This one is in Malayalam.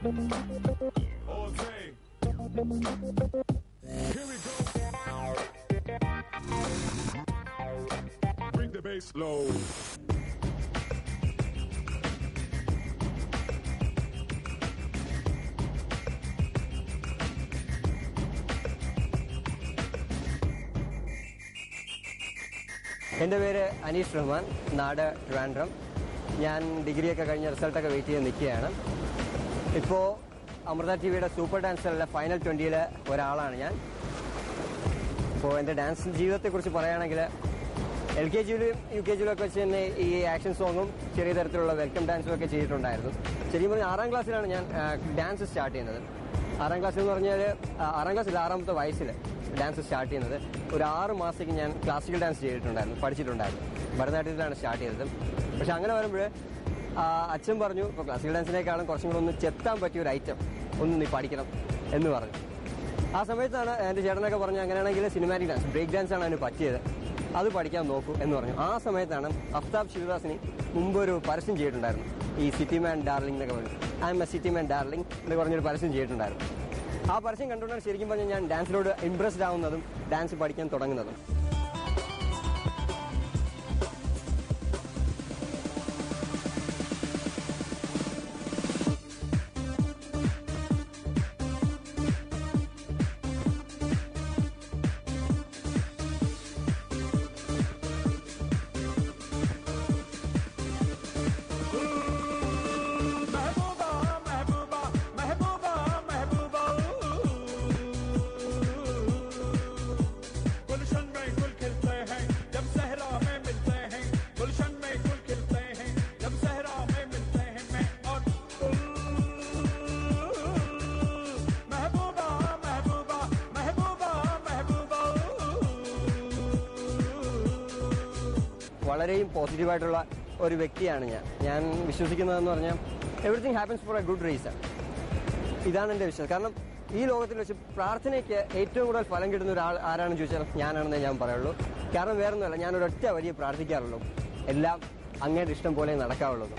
All day. Here we go. Bring the bass low. എൻ്റെ പേര് അനീഷ് റഹ്മാൻ, നാട് ട്രിവാൻഡ്രം. ഞാൻ ഡിഗ്രിയൊക്കെ കഴിഞ്ഞ റിസൾട്ടൊക്കെ വെയിറ്റ് ചെയ്ത് നിൽക്കുകയാണ്. ഇപ്പോൾ അമൃത ടി വിയുടെ സൂപ്പർ ഡാൻസറിലെ ഫൈനൽ 20-ൽ ഒരാളാണ് ഞാൻ. ഇപ്പോൾ എൻ്റെ ഡാൻസ് ജീവിതത്തെക്കുറിച്ച് പറയുകയാണെങ്കിൽ LKG-യിലും UKG-യിലും ഒക്കെ വെച്ച് തന്നെ ഈ ആക്ഷൻ സോങ്ങും ചെറിയ തരത്തിലുള്ള വെൽക്കം ഡാൻസും ഒക്കെ ചെയ്തിട്ടുണ്ടായിരുന്നു. ശരിക്കും പറഞ്ഞാൽ 6ാം ക്ലാസ്സിലാണ് ഞാൻ ഡാൻസ് സ്റ്റാർട്ട് ചെയ്യുന്നത്. 6ാം ക്ലാസ്സിൽ എന്ന് പറഞ്ഞാൽ 6ാം ക്ലാസ്സിൽ 6ാമത്തെ വയസ്സിൽ ഡാൻസ് സ്റ്റാർട്ട് ചെയ്യുന്നത്. ഒരു 6 മാസത്തേക്ക് ഞാൻ ക്ലാസിക്കൽ ഡാൻസ് ചെയ്തിട്ടുണ്ടായിരുന്നു, പഠിച്ചിട്ടുണ്ടായിരുന്നു. ഭരതനാട്യത്തിലാണ് സ്റ്റാർട്ട് ചെയ്തത്. പക്ഷെ അങ്ങനെ വരുമ്പോൾ അച്ഛൻ പറഞ്ഞു, ഇപ്പോൾ ക്ലാസിക്കൽ ഡാൻസിനേക്കാളും കുറച്ചും കൂടെ ഒന്ന് ചെത്താൻ പറ്റിയ ഒരു ഐറ്റം ഒന്ന് നീ പഠിക്കണം എന്ന് പറഞ്ഞു. ആ സമയത്താണ് എൻ്റെ ചേട്ടനൊക്കെ പറഞ്ഞു, അങ്ങനെയാണെങ്കിൽ സിനിമാറ്റിക് ഡാൻസ്, ബ്രേക്ക് ഡാൻസാണ് അതിന് പറ്റിയത്, അത് പഠിക്കാൻ നോക്കൂ എന്ന് പറഞ്ഞു. ആ സമയത്താണ് അഫ്താബ് ശിവദാസിന് മുമ്പ് ഒരു പരസ്യം ചെയ്തിട്ടുണ്ടായിരുന്നു, ഈ സിറ്റി മാൻ ഡാർലിംഗ് എന്നൊക്കെ പറഞ്ഞു. I M A city man darling എന്ന് പറഞ്ഞൊരു പരസ്യം ചെയ്തിട്ടുണ്ടായിരുന്നു. ആ പരസ്യം കണ്ടുകൊണ്ടാണ് ശരിക്കും പറഞ്ഞാൽ ഞാൻ ഡാൻസിനോട് ഇംപ്രസ്ഡ് ആവുന്നതും ഡാൻസ് പഠിക്കാൻ തുടങ്ങുന്നതും. വളരെയും പോസിറ്റീവായിട്ടുള്ള ഒരു വ്യക്തിയാണ് ഞാൻ വിശ്വസിക്കുന്നതെന്ന് പറഞ്ഞാൽ everything happens four A good reason. ഇതാണ് എൻ്റെ വിശ്വാസം. കാരണം ഈ ലോകത്തിൽ വെച്ച് പ്രാർത്ഥനയ്ക്ക് ഏറ്റവും കൂടുതൽ ഫലം കിട്ടുന്ന ഒരാൾ ആരാണെന്ന് ചോദിച്ചാൽ ഞാനാണെന്നേ ഞാൻ പറയുള്ളൂ. കാരണം വേറൊന്നുമല്ല, ഞാനൊരൊറ്റ വരിയെ പ്രാർത്ഥിക്കാറുള്ളൂ, എല്ലാം അങ്ങയുടെ ഇഷ്ടം പോലെ നടക്കാറുള്ളൂ.